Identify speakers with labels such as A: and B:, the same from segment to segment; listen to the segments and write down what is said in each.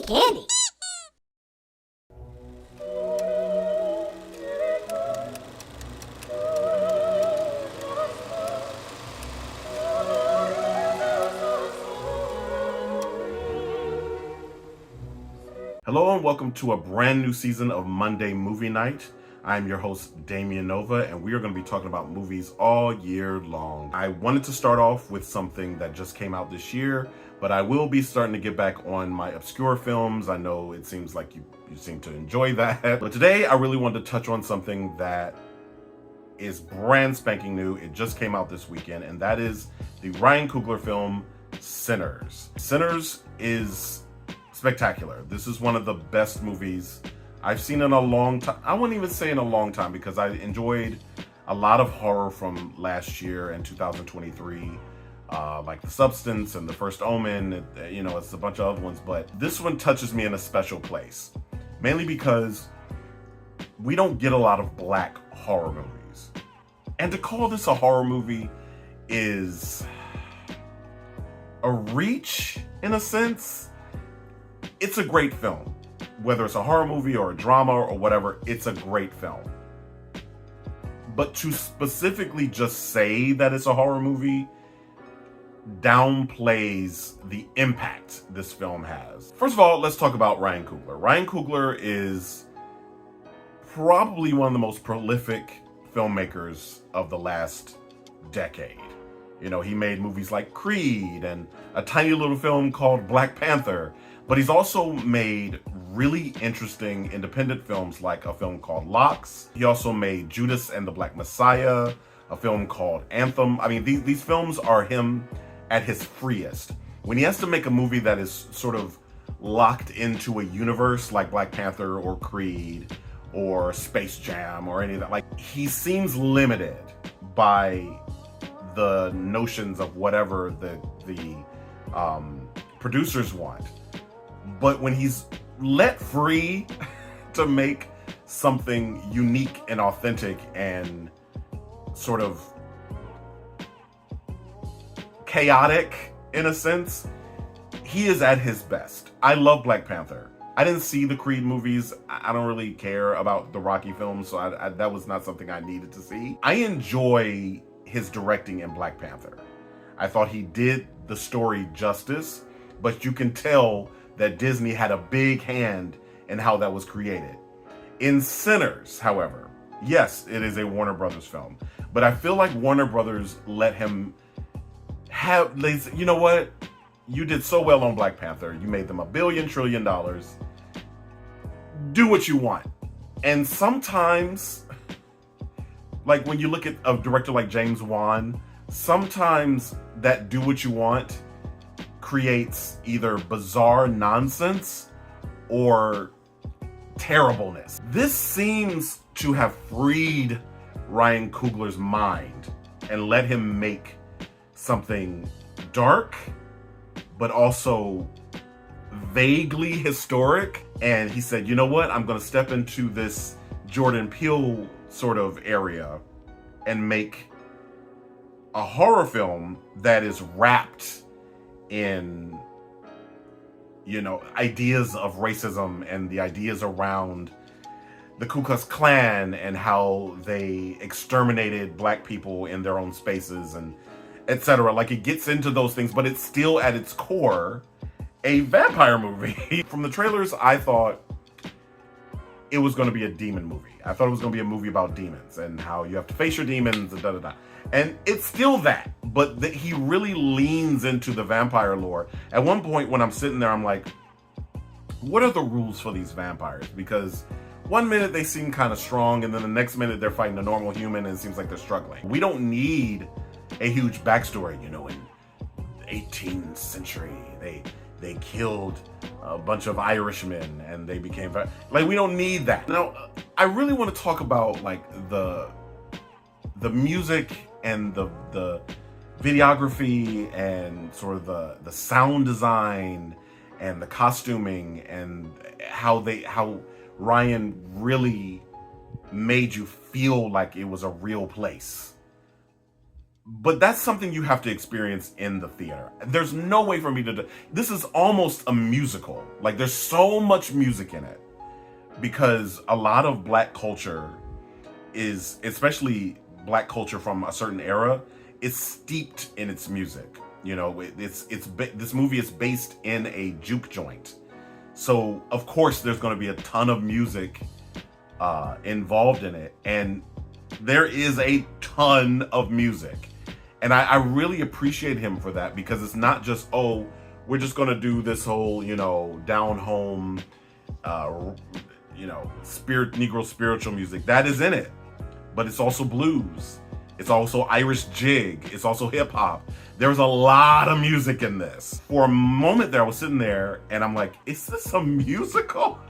A: candy.
B: Hello and welcome to a brand new season of Monday Movie Night. I'm your host, Damian Nova, and we are going to be talking about movies all year long. I wanted to start off with something that just came out this year, but I will be starting to get back on my obscure films. I know it seems like you seem to enjoy that. But today, I really wanted to touch on something that is brand spanking new. It just came out this weekend, and that is the Ryan Coogler film, Sinners. Sinners is spectacular. This is one of the best movies I've seen in a long time. I wouldn't even say in a long time because I enjoyed a lot of horror from last year and 2023, like The Substance and The First Omen. It's a bunch of other ones, but this one touches me in a special place, mainly because we don't get a lot of black horror movies. And to call this a horror movie is a reach in a sense. It's a great film. Whether it's a horror movie or a drama or whatever, it's a great film. But to specifically just say that it's a horror movie downplays the impact this film has. First of all, let's talk about Ryan Coogler. Ryan Coogler is probably one of the most prolific filmmakers of the last decade. He made movies like Creed and a tiny little film called Black Panther. But he's also made really interesting independent films like a film called Locks. He also made Judas and the Black Messiah, a film called Anthem. I mean, these films are him at his freest. When he has to make a movie that is sort of locked into a universe like Black Panther or Creed or Space Jam or any of that, like, he seems limited by the notions of whatever the producers want. But when he's let free to make something unique and authentic and sort of chaotic in a sense, he is at his best. I love Black Panther. I didn't see the Creed movies. I don't really care about the Rocky films, so that was not something I needed to see. I enjoy his directing in Black Panther. I thought he did the story justice, but you can tell that Disney had a big hand in how that was created. In Sinners, however, yes, it is a Warner Brothers film, but I feel like Warner Brothers let him have, you know what? You did so well on Black Panther. You made them $1 billion trillion. Do what you want. And sometimes, like when you look at a director like James Wan, sometimes that do what you want creates either bizarre nonsense or terribleness. This seems to have freed Ryan Coogler's mind and let him make something dark, but also vaguely historic. And he said, you know what? I'm going to step into this Jordan Peele sort of area and make a horror film that is wrapped in, ideas of racism and the ideas around the Ku Klux Klan and how they exterminated black people in their own spaces and etc. Like, it gets into those things, but it's still at its core a vampire movie. From the trailers, I thought it was going to be a demon movie. I thought it was going to be a movie about demons and how you have to face your demons and da-da-da. And it's still that, but he really leans into the vampire lore. At one point when I'm sitting there, I'm like, what are the rules for these vampires? Because one minute they seem kind of strong, and then the next minute they're fighting a normal human and it seems like they're struggling. We don't need a huge backstory, in the 18th century, they killed a bunch of Irishmen and they became, we don't need that. Now, I really want to talk about the music and the videography and sort of the sound design and the costuming and how Ryan really made you feel like it was a real place. But that's something you have to experience in the theater. There's no way for me to do. This is almost a musical. Like, there's so much music in it because a lot of black culture is, especially black culture from a certain era, is steeped in its music. You know, this movie is based in a juke joint, so of course there's going to be a ton of music involved in it, and there is a ton of music, and I really appreciate him for that, because it's not just, oh, we're just going to do this whole, you know, down home, you know, Negro spiritual music. That is in it, but it's also blues. It's also Irish jig. It's also hip hop. There's a lot of music in this. For a moment there, I was sitting there and I'm like, is this a musical?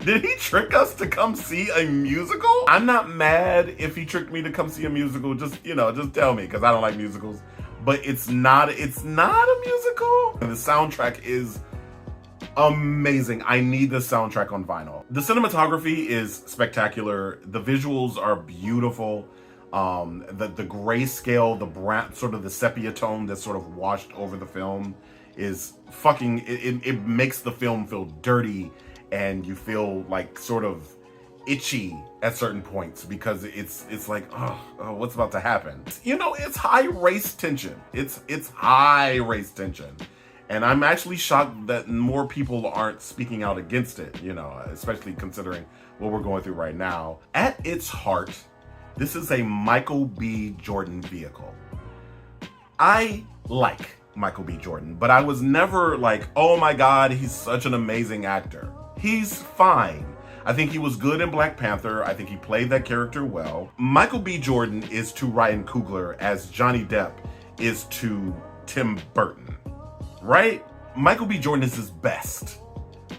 B: Did he trick us to come see a musical? I'm not mad if he tricked me to come see a musical. Just, you know, just tell me, because I don't like musicals. But it's not a musical. And the soundtrack is amazing. I need the soundtrack on vinyl. The cinematography is spectacular. The visuals are beautiful. The grayscale, the brown, sort of the sepia tone that's sort of washed over the film is fucking, it makes the film feel dirty, and you feel like sort of itchy at certain points, because it's like, oh, what's about to happen? You know, it's high race tension. It's high race tension. And I'm actually shocked that more people aren't speaking out against it, you know, especially considering what we're going through right now. At its heart, this is a Michael B. Jordan vehicle. I like Michael B. Jordan, but I was never like, oh my God, he's such an amazing actor. He's fine. I think he was good in Black Panther. I think he played that character well. Michael B. Jordan is to Ryan Coogler as Johnny Depp is to Tim Burton, right? Michael B. Jordan is his best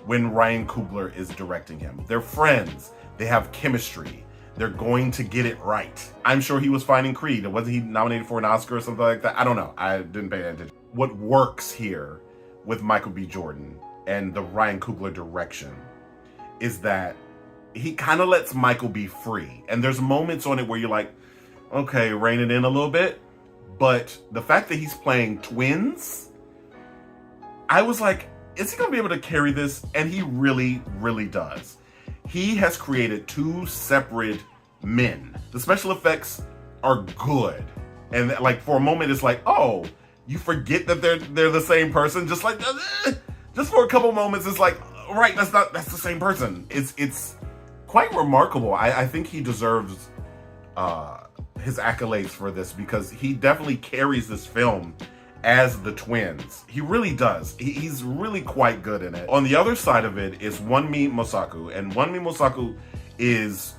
B: when Ryan Coogler is directing him. They're friends. They have chemistry. They're going to get it right. I'm sure he was fine in Creed. Wasn't he nominated for an Oscar or something like that? I don't know. I didn't pay attention. What works here with Michael B. Jordan and the Ryan Coogler direction is that he kind of lets Michael be free. And there's moments on it where you're like, okay, rein it in a little bit. But the fact that he's playing twins, I was like, is he going to be able to carry this? And he really, really does. He has created two separate men. The special effects are good. And like for a moment, it's like, oh, you forget that they're the same person. Just like, just for a couple moments, it's like, right, that's the same person. It's quite remarkable. I think he deserves his accolades for this, because he definitely carries this film as the twins. He really does. He's really quite good in it. On the other side of it is Wunmi Mosaku, and Wunmi Mosaku is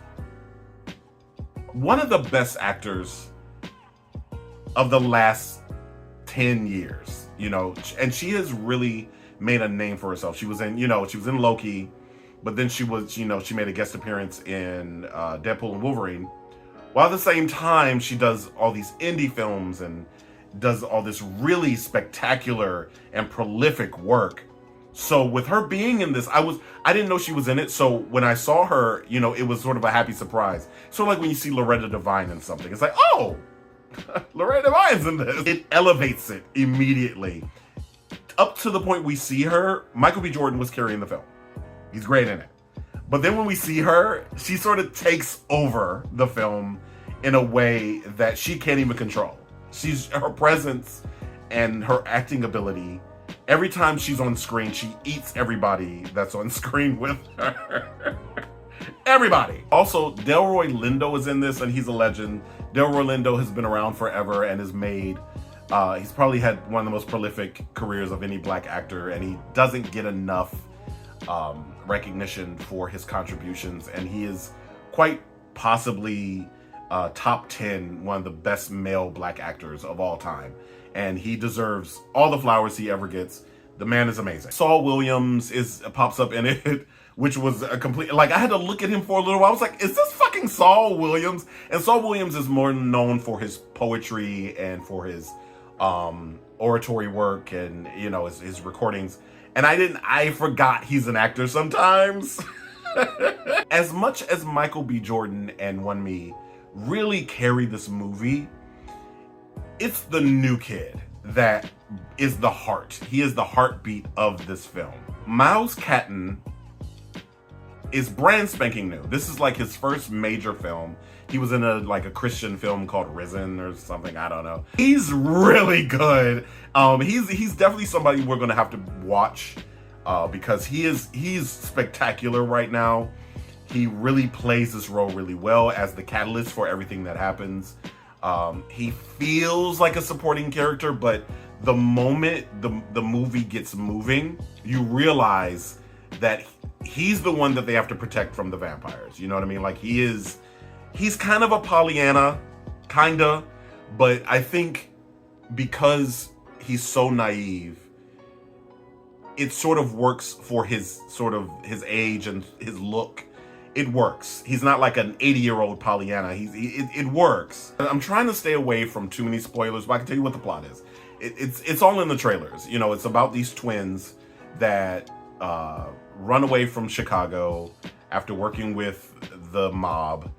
B: one of the best actors of the last 10 years, you know, and she has really made a name for herself. She was in, you know, she was in Loki, but then she was, you know, she made a guest appearance in Deadpool and Wolverine, while at the same time she does all these indie films and does all this really spectacular and prolific work. So with her being in this, I didn't know she was in it. So when I saw her, you know, it was sort of a happy surprise. Sort of like when you see Loretta Devine in something. It's like, oh, Loretta Devine's in this. It elevates it immediately. Up to the point we see her, Michael B. Jordan was carrying the film. He's great in it. But then when we see her, she sort of takes over the film in a way that she can't even control. Her presence and her acting ability, every time she's on screen, she eats everybody that's on screen with her. Everybody. Also, Delroy Lindo is in this, and he's a legend. Delroy Lindo has been around forever and has made, he's probably had one of the most prolific careers of any black actor, and he doesn't get enough recognition for his contributions, and he is quite possibly top 10, one of the best male black actors of all time. And he deserves all the flowers he ever gets. The man is amazing. Saul Williams pops up in it, which was a complete, like, I had to look at him for a little while. I was like, is this fucking Saul Williams? And Saul Williams is more known for his poetry and for his oratory work and, you know, his recordings. And I forgot he's an actor sometimes. As much as Michael B. Jordan and Wunmi really carry this movie, it's the new kid that is the heart. He is the heartbeat of this film. Miles Catton is brand spanking new. This is like his first major film. He was in a Christian film called Risen or something. I don't know. He's really good. He's definitely somebody we're gonna have to watch because he's spectacular right now. He really plays this role really well as the catalyst for everything that happens. He feels like a supporting character, but the moment the movie gets moving, you realize that he's the one that they have to protect from the vampires. You know what I mean? Like he's kind of a Pollyanna, kinda, but I think because he's so naive, it sort of works for his age and his look. It works. He's not like an 80-year-old Pollyanna. It works. I'm trying to stay away from too many spoilers, but I can tell you what the plot is. It's all in the trailers. You know, it's about these twins that run away from Chicago after working with the mob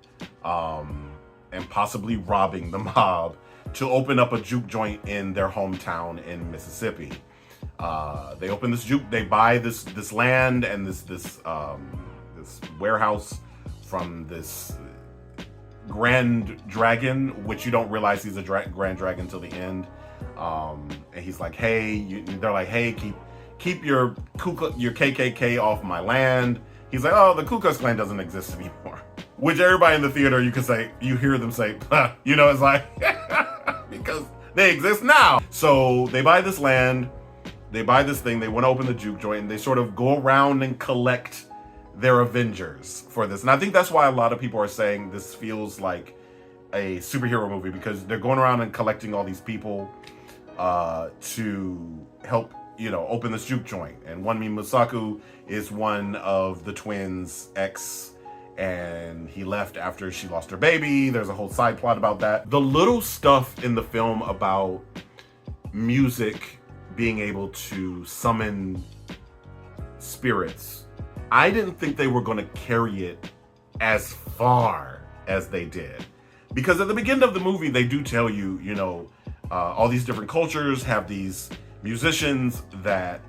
B: and possibly robbing the mob to open up a juke joint in their hometown in Mississippi. They open this juke. They buy this land and this warehouse from this Grand Dragon, which you don't realize he's a Grand Dragon till the end. And he's like, hey, they're like, hey, keep your KKK off my land. He's like, oh, the Ku Klux Klan doesn't exist anymore. Which everybody in the theater, you hear them say, you know, it's like, because they exist now. So they buy this land, they buy this thing, they want to open the juke joint, and they sort of go around and collect their Avengers for this. And I think that's why a lot of people are saying this feels like a superhero movie, because they're going around and collecting all these people to help, you know, open this juke joint. And Wunmi Mosaku is one of the twins' ex, and he left after she lost her baby. There's a whole side plot about that. The little stuff in the film about music being able to summon spirits, I didn't think they were going to carry it as far as they did. Because at the beginning of the movie, they do tell you, you know, all these different cultures have these musicians that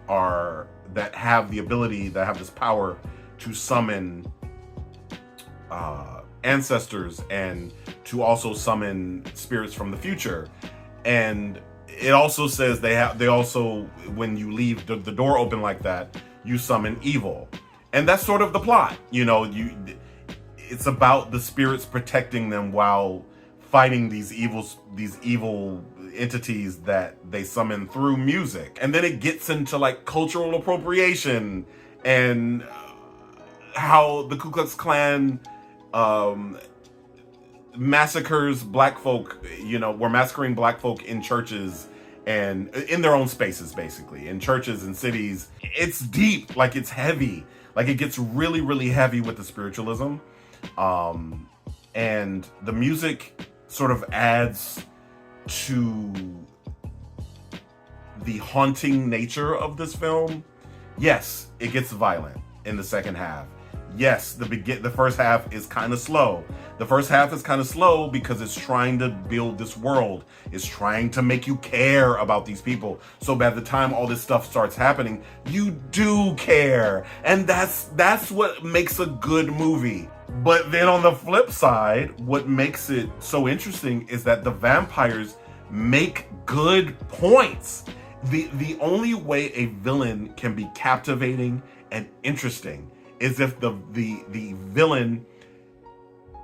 B: have the ability, that have this power to summon ancestors and to also summon spirits from the future. And it also says they also, when you leave the door open like that, you summon evil. And that's sort of the plot, you know. It's about the spirits protecting them while fighting these evil entities that they summon through music. And then it gets into like cultural appropriation and how the Ku Klux Klan massacres black folk. You know, we're massacring black folk in churches and in their own spaces, basically, in churches and cities. It's deep, like it's heavy. Like it gets really, really heavy with the spiritualism. And the music sort of adds to the haunting nature of this film. Yes, it gets violent in the second half. Yes, the first half is kind of slow. The first half is kind of slow because it's trying to build this world. It's trying to make you care about these people. So by the time all this stuff starts happening, you do care. And that's what makes a good movie. But then on the flip side, what makes it so interesting is that the vampires make good points. The only way a villain can be captivating and interesting is if the villain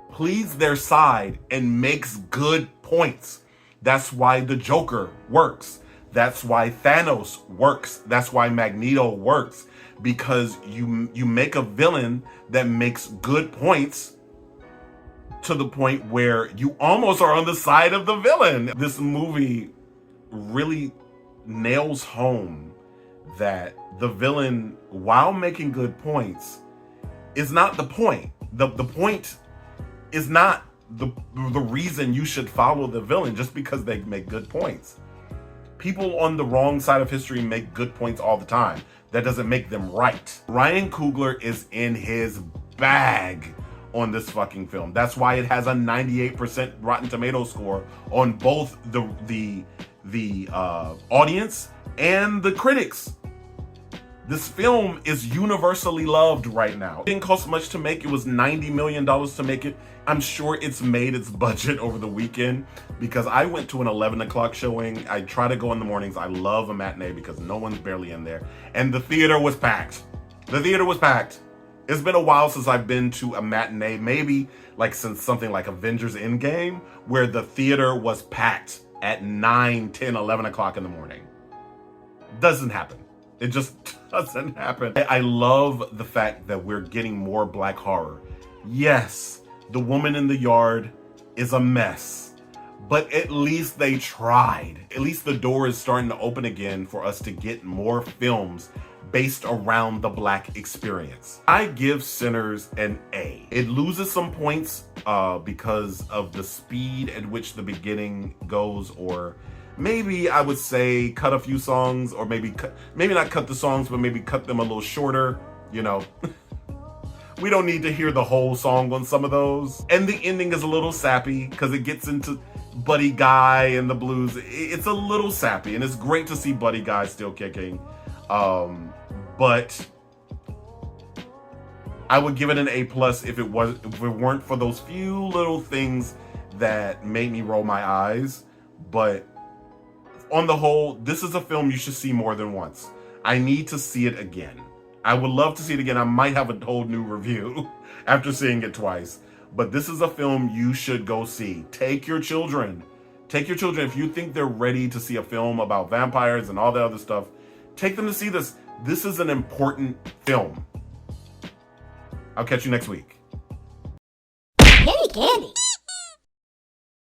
B: pleads their side and makes good points. That's why the Joker works. That's why Thanos works. That's why Magneto works. Because you make a villain that makes good points to the point where you almost are on the side of the villain. This movie really nails home that the villain, while making good points, is not the point. The point is not the reason you should follow the villain just because they make good points. People on the wrong side of history make good points all the time. That doesn't make them right. Ryan Coogler is in his bag on this fucking film. That's why it has a 98% Rotten Tomato score on both the audience and the critics. This film is universally loved right now. It didn't cost much to make. It was $90 million to make it. I'm sure it's made its budget over the weekend because I went to an 11 o'clock showing. I try to go in the mornings. I love a matinee because no one's barely in there. And the theater was packed. The theater was packed. It's been a while since I've been to a matinee, maybe like since something like Avengers Endgame, where the theater was packed at 9, 10, 11 o'clock in the morning. Doesn't happen. It just doesn't happen. I love the fact that we're getting more black horror. Yes, The Woman in the Yard is a mess, but at least they tried. At least the door is starting to open again for us to get more films based around the black experience. I give Sinners an A. It loses some points because of the speed at which the beginning goes, or maybe I would say cut a few songs, or maybe not cut the songs, but maybe cut them a little shorter, you know. We don't need to hear the whole song on some of those. And the ending is a little sappy because it gets into Buddy Guy and the blues. It's a little sappy, and it's great to see Buddy Guy still kicking. But I would give it an A+ if it weren't for those few little things that made me roll my eyes. But on the whole, this is a film you should see more than once. I need to see it again. I would love to see it again. I might have a whole new review after seeing it twice. But this is a film you should go see. Take your children. Take your children. If you think they're ready to see a film about vampires and all that other stuff, take them to see this. This is an important film. I'll catch you next week.